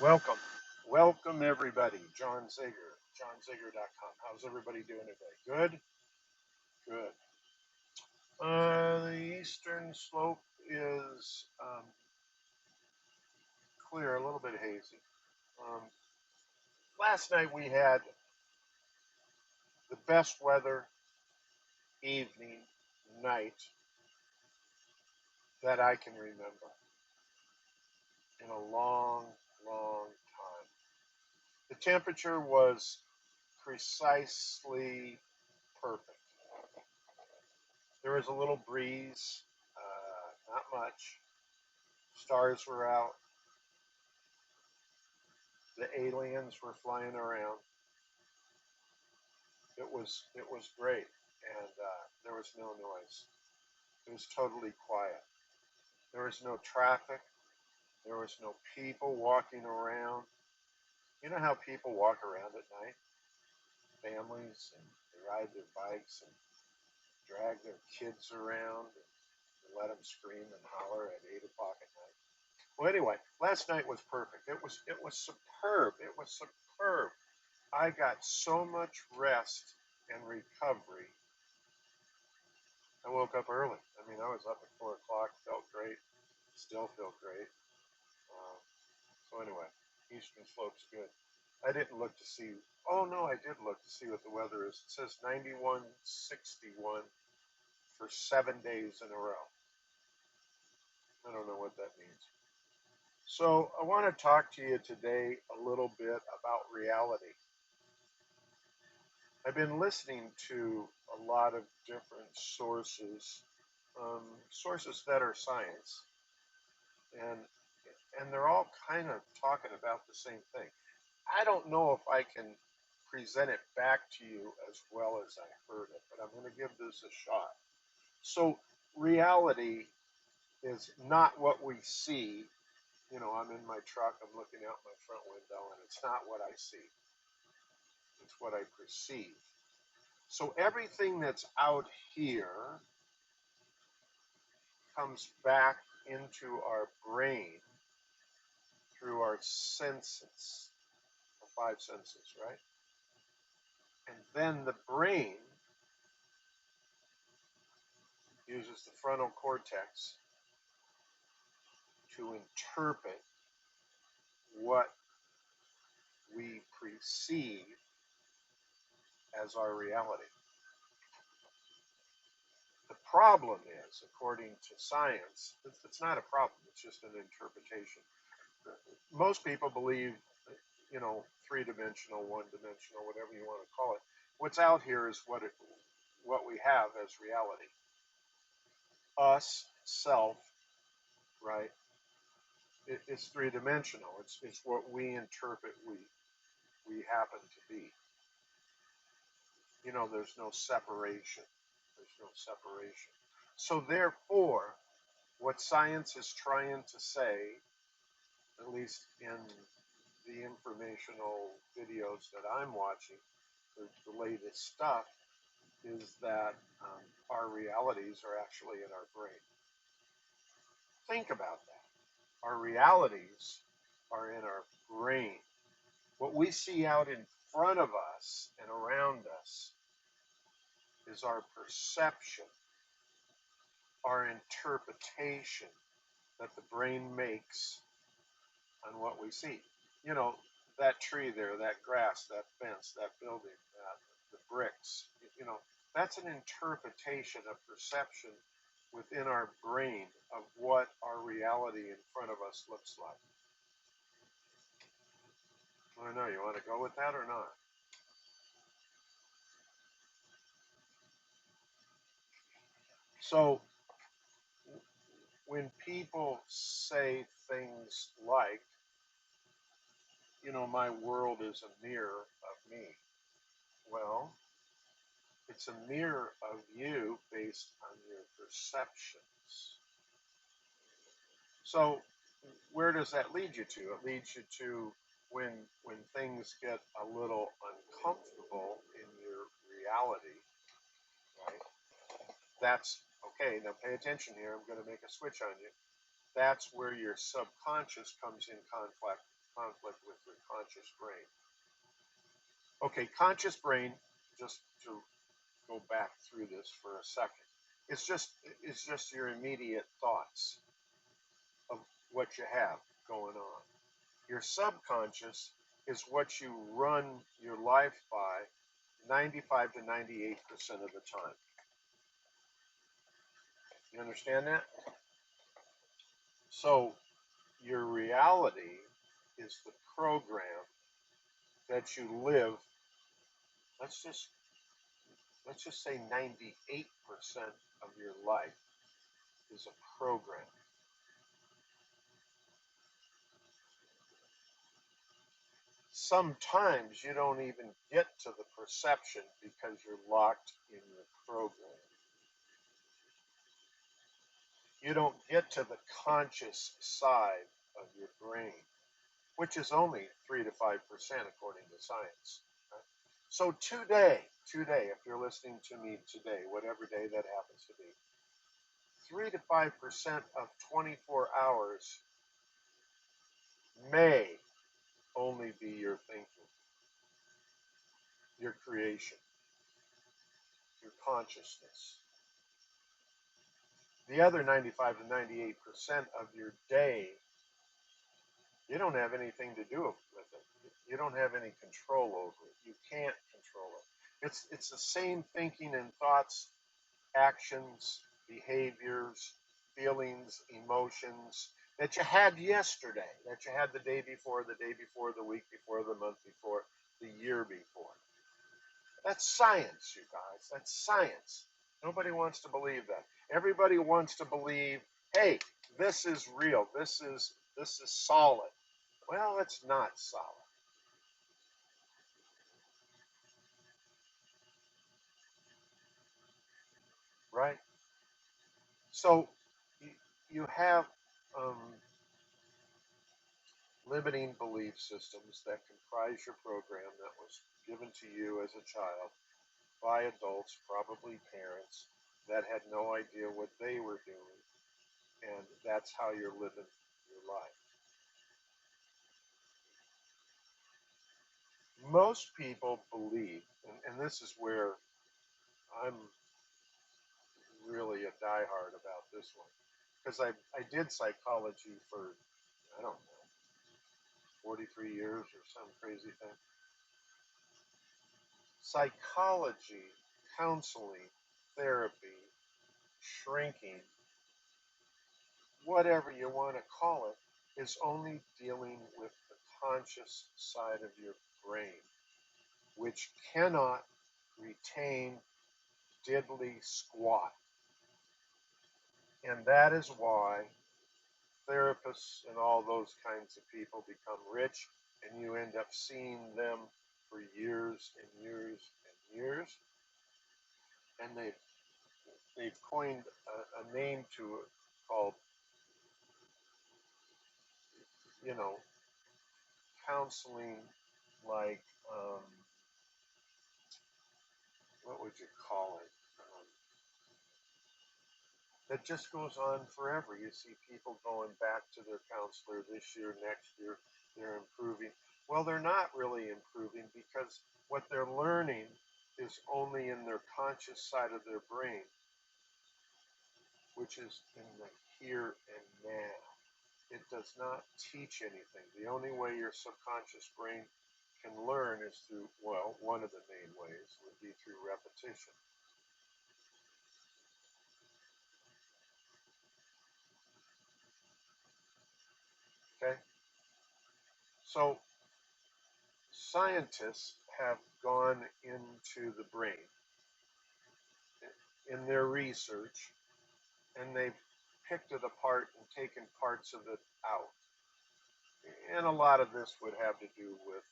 Welcome. Welcome, everybody. John Zager, johnzager.com. How's everybody doing today? Good? Good. The eastern slope is clear, a little bit hazy. Um, Last night we had the best weather evening, night that I can remember in a long, long time. The temperature was precisely perfect. There was a little breeze, not much. Stars were out. The aliens were flying around. It was great, and there was no noise. It was totally quiet. There was no traffic. There was no people walking around. You know how people walk around at night, families, and they ride their bikes and drag their kids around and let them scream and holler at 8 o'clock at night. Well, anyway, last night was perfect. It was superb. It was superb. I got so much rest and recovery. I woke up early. I mean, I was up at 4 o'clock. Felt great. Still feel great. Um, so anyway, Eastern Slope's good. I didn't look to see. Oh no, I did look to see what the weather is. It says 91, 61 for 7 days in a row. I don't know what that means. So I want to talk to you today a little bit about reality. I've been listening to a lot of different sources that are science, and and they're all kind of talking about the same thing. I don't know if I can present it back to you as well as I heard it, but I'm going to give this a shot. So, reality is not what we see. You know, I'm in my truck, I'm looking out my front window, and it's not what I see, it's what I perceive. So, everything that's out here comes back into our brain through our senses, the five senses, right? And then the brain uses the frontal cortex to interpret what we perceive as our reality. The problem is, according to science, it's not a problem, it's just an interpretation. Most people believe, three dimensional, one dimensional, whatever you want to call it. What's out here is what we have as reality. Us, self, right? It's three dimensional. It's what we interpret we happen to be. There's no separation. There's no separation. So therefore, what science is trying to say, at least in the informational videos that I'm watching, the latest stuff, is that our realities are actually in our brain. Think about that. Our realities are in our brain. What we see out in front of us and around us is our perception, our interpretation that the brain makes on what we see. You know, that tree there, that grass, that fence, that building, the bricks, you know, that's an interpretation, a perception within our brain of what our reality in front of us looks like. I don't know, you want to go with that or not? So, when people say things like, my world is a mirror of me, well, it's a mirror of you based on your perceptions. So, where does that lead you to? It leads you to when things get a little uncomfortable in your reality, right? That's okay. Now pay attention here. I'm going to make a switch on you. That's where your subconscious comes in conflict with your conscious brain. Okay, conscious brain, just to go back through this for a second, it's just your immediate thoughts of what you have going on. Your subconscious is what you run your life by 95 to 98% of the time. You understand that? So your reality is the program that you live. Let's just let's just say 98% of your life is a program. Sometimes you don't even get to the perception because you're locked in your program. You don't get to the conscious side of your brain, which is only 3 to 5% according to science. Right? So today, if you're listening to me today, whatever day that happens to be, 3 to 5% of 24 hours may only be your thinking, your creation, your consciousness. The other 95 to 98% of your day, you don't have anything to do with it. You don't have any control over it. You can't control it. It's the same thinking and thoughts, actions, behaviors, feelings, emotions that you had yesterday, that you had the day before, the week before, the month before, the year before. That's science, you guys. That's science. Nobody wants to believe that. Everybody wants to believe, hey, this is real. This is solid. Well, it's not solid, right? So you have um, limiting belief systems that comprise your program that was given to you as a child by adults, probably parents, that had no idea what they were doing, and that's how you're living your life. Most people believe, and this is where I'm really a diehard about this one, because I did psychology for, I don't know, 43 years or some crazy thing. Psychology, counseling, therapy, shrinking, whatever you want to call it, is only dealing with the conscious side of your brain, which cannot retain diddly squat. And that is why therapists and all those kinds of people become rich, and you end up seeing them for years and years and years. And they've coined a name to it called, you know, counseling, like, what would you call it? That just goes on forever. You see people going back to their counselor this year, next year, they're improving. Well, they're not really improving because what they're learning is only in their conscious side of their brain, which is in the here and now. It does not teach anything. The only way your subconscious brain can learn is through, well, one of the main ways would be through repetition. Okay? So scientists have gone into the brain in their research, and they've picked it apart and taken parts of it out. And a lot of this would have to do with,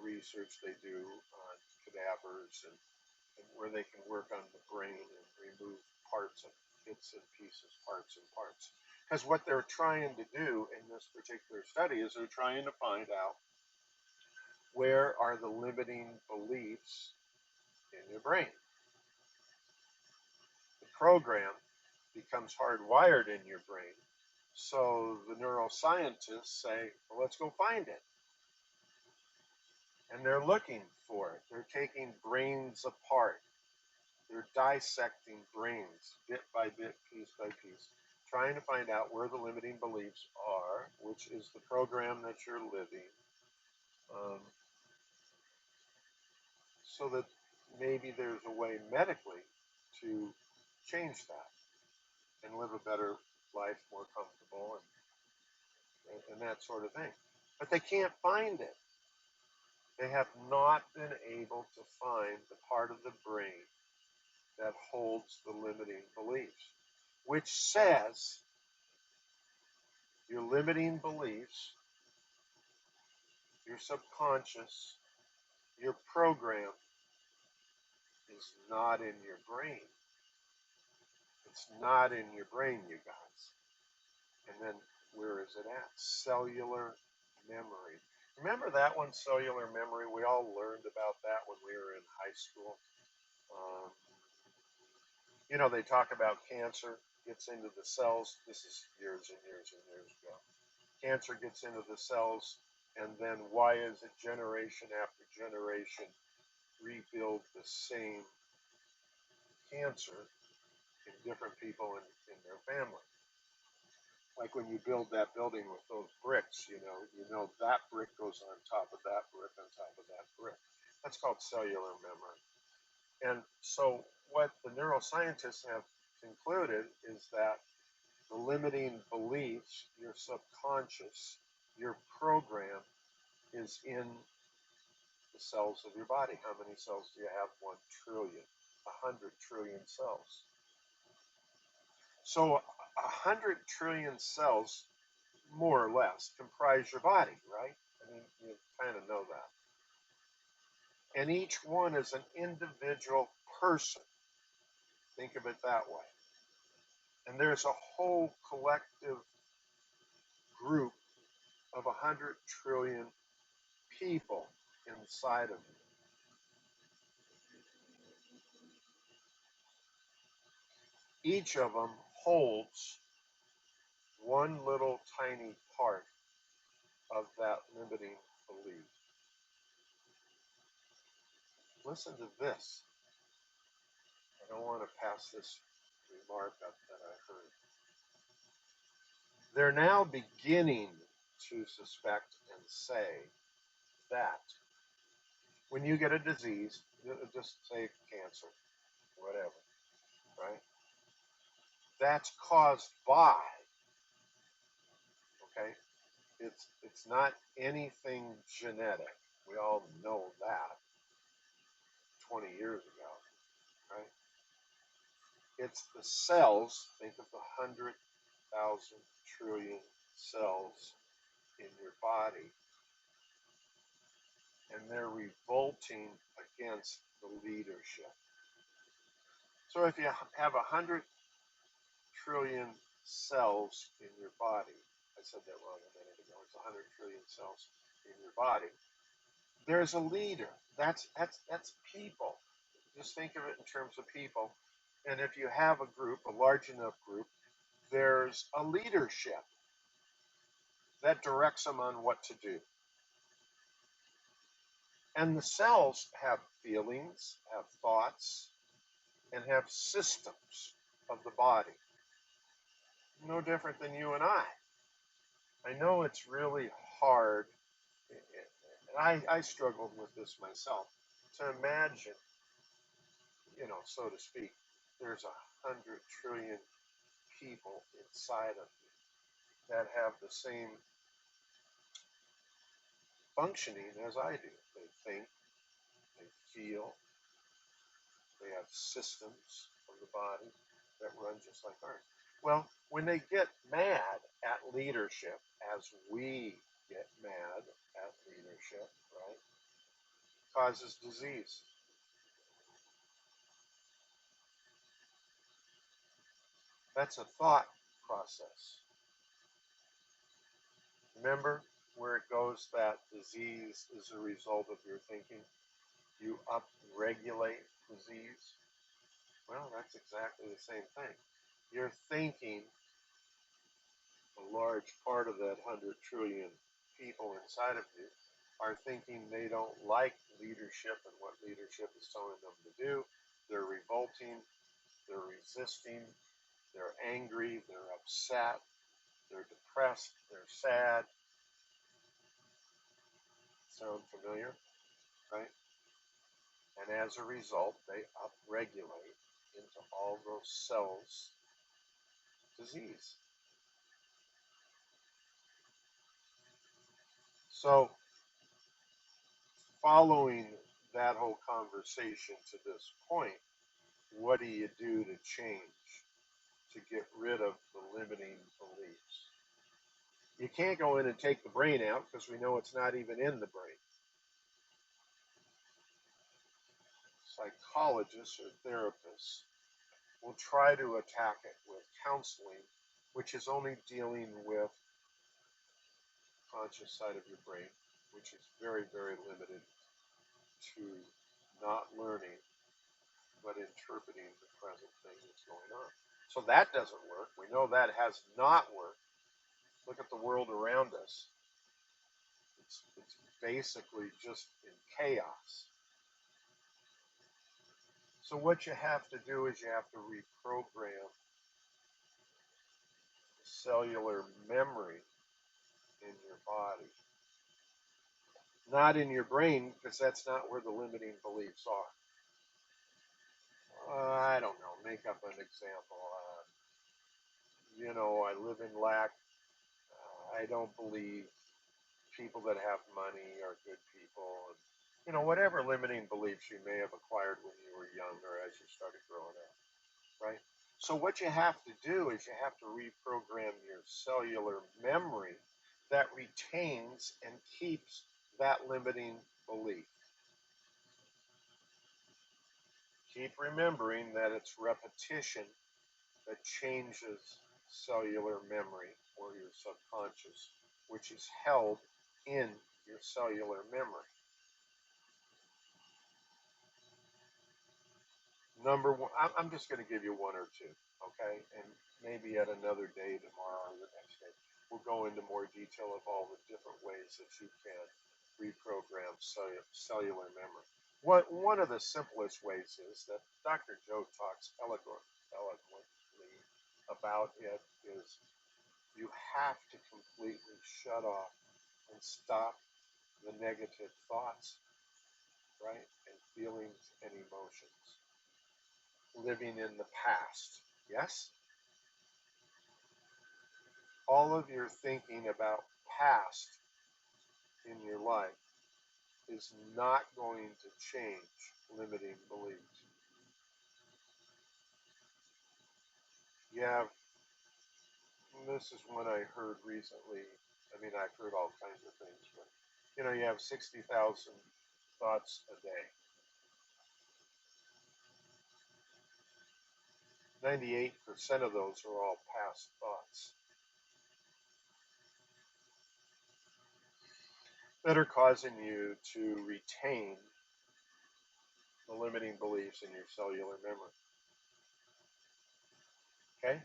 research they do on cadavers, and where they can work on the brain and remove parts of bits and pieces, parts and parts. Because what they're trying to do in this particular study is they're trying to find out where are the limiting beliefs in your brain. The program becomes hardwired in your brain So the neuroscientists say, well, let's go find it. And they're looking for it. They're taking brains apart. They're dissecting brains bit by bit, piece by piece, trying to find out where the limiting beliefs are, which is the program that you're living, um, so that maybe there's a way medically to change that and live a better life, more comfortable, and that sort of thing. But they can't find it. They have not been able to find the part of the brain that holds the limiting beliefs, which says your limiting beliefs, your subconscious, your program is not in your brain. It's not in your brain, you guys. And then where is it at? Cellular memory. Remember that one, cellular memory? We all learned about that when we were in high school. Um, they talk about cancer gets into the cells. This is years and years and years ago. Cancer gets into the cells, and then why is it generation after generation rebuild the same cancer in different people in their family? Like when you build that building with those bricks, you know that brick goes on top of that brick on top of that brick. That's called cellular memory. And so what the neuroscientists have concluded is that the limiting beliefs, your subconscious, your program is in the cells of your body. How many cells do you have? 1 trillion, 100 trillion cells. So 100 trillion cells, more or less, comprise your body, right? I mean, you kind of know that. And each one is an individual person. Think of it that way. And there's a whole collective group of 100 trillion people inside of you. Each of them holds one little tiny part of that limiting belief. Listen to this. I don't want to pass this remark up that I heard. They're now beginning to suspect and say that when you get a disease, just say cancer, whatever, right? That's caused by, okay? It's not anything genetic. We all know that 20 years ago, right? It's the cells. Think of the 100,000 trillion cells in your body, and they're revolting against the leadership. So if you have 100 trillion cells in your body, I said that wrong a minute ago. It's 100 trillion cells in your body. There's a leader. That's people. Just think of it in terms of people. And if you have a group, a large enough group, there's a leadership that directs them on what to do. And the cells have feelings, have thoughts, and have systems of the body. No different than you and I. I know it's really hard, and I struggled with this myself, to imagine, so to speak, there's 100 trillion people inside of you that have the same functioning as I do. They think, they feel, they have systems of the body that run just like ours. Well, when they get mad at leadership, as we get mad at leadership, right, causes disease. That's a thought process. Remember where it goes that disease is a result of your thinking? You upregulate disease. Well, that's exactly the same thing. Your thinking a large part of that 100 trillion people inside of you are thinking they don't like leadership and what leadership is telling them to do. They're revolting, they're resisting, they're angry, they're upset, they're depressed, they're sad. Sound familiar, right? And as a result, they upregulate into all those cells disease. So, following that whole conversation to this point, what do you do to change, to get rid of the limiting beliefs? You can't go in and take the brain out because we know it's not even in the brain. Psychologists or therapists will try to attack it with counseling, which is only dealing with the conscious side of your brain, which is very, very limited to not learning but interpreting the present thing that's going on. So that doesn't work. We know that has not worked. Look at the world around us. It's basically just in chaos. So what you have to do is you have to reprogram the cellular memory in your body. Not in your brain, because that's not where the limiting beliefs are. I don't know. Make up an example. I live in lack. I don't believe people that have money are good people. And, whatever limiting beliefs you may have acquired when you were young or as you started growing up, right? So what you have to do is you have to reprogram your cellular memory that retains and keeps that limiting belief. Keep remembering that it's repetition that changes cellular memory or your subconscious, which is held in your cellular memory. Number one, I'm just going to give you one or two, okay? And maybe at another day, tomorrow or the next day, we'll go into more detail of all the different ways that you can reprogram cellular memory. One of the simplest ways is that Dr. Joe talks eloquently about it is you have to completely shut off and stop the negative thoughts, right? And feelings and emotions. Living in the past. Yes? All of your thinking about past in your life is not going to change limiting beliefs. You have, this is one I heard recently. I mean, I've heard all kinds of things, but you have 60,000 thoughts a day. 98% of those are all past thoughts that are causing you to retain the limiting beliefs in your cellular memory. Okay?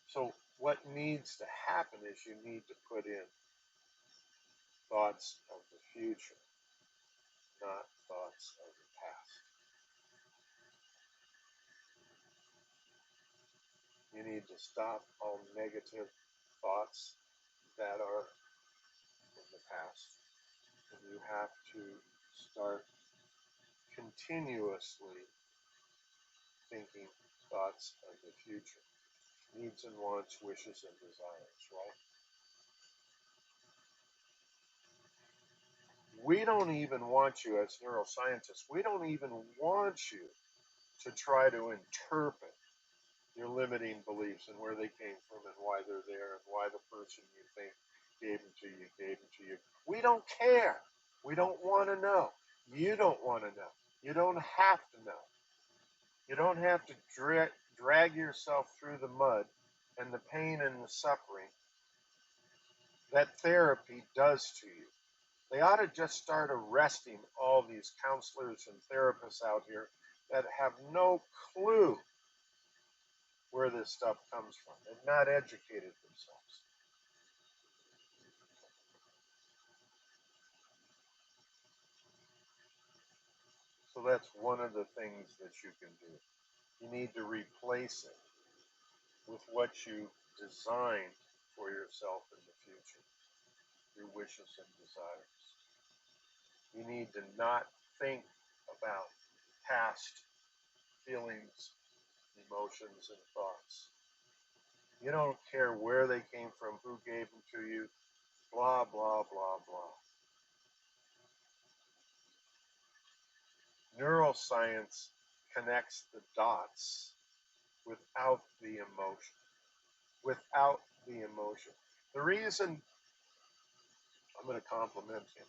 So what needs to happen is you need to put in thoughts of the future, not thoughts of the past. You need to stop all negative thoughts that are in the past. And you have to start continuously thinking thoughts of the future. Needs and wants, wishes and desires, right? We don't even want you, as neuroscientists, we don't even want you to try to interpret your limiting beliefs and where they came from and why they're there and why the person you think gave them to you gave them to you. We don't care. We don't want to know. You don't want to know. You don't have to know. You don't have to drag yourself through the mud and the pain and the suffering that therapy does to you. They ought to just start arresting all these counselors and therapists out here that have no clue where this stuff comes from. They've not educated themselves. So that's one of the things that you can do. You need to replace it with what you designed for yourself in the future, your wishes and desires. You need to not think about past feelings, emotions, and thoughts. You don't care where they came from, who gave them to you, blah, blah, blah, blah. Neuroscience connects the dots without the emotion. Without the emotion. The reason, I'm going to compliment him,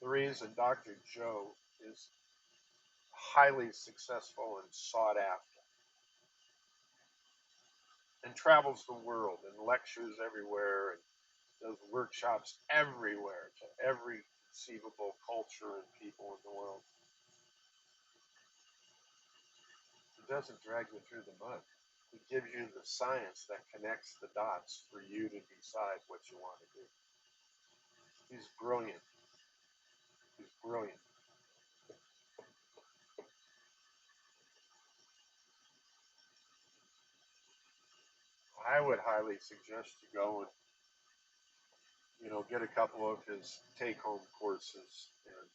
the reason Dr. Joe is highly successful and sought after and travels the world and lectures everywhere and does workshops everywhere to every conceivable culture and people in the world. He doesn't drag you through the mud. He gives you the science that connects the dots for you to decide what you want to do. He's brilliant. He's brilliant. I would highly suggest you go and get a couple of his take-home courses and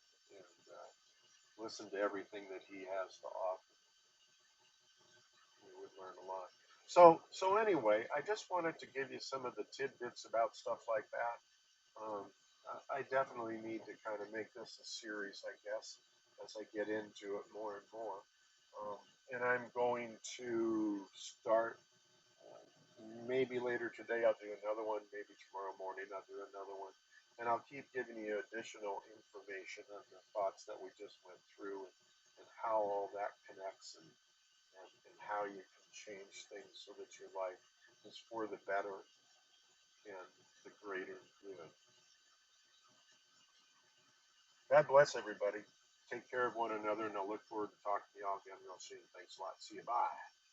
listen to everything that he has to offer. You would learn a lot. So anyway, I just wanted to give you some of the tidbits about stuff like that. Um, I definitely need to kind of make this a series, I guess, as I get into it more and more. Um, and I'm going to start maybe later today. I'll do another one. Maybe tomorrow morning I'll do another one. And I'll keep giving you additional information on the thoughts that we just went through and how all that connects and how you can change things so that your life is for the better and the greater good. God bless everybody. Take care of one another, and I'll look forward to talking to y'all again real soon. Thanks a lot. See you. Bye.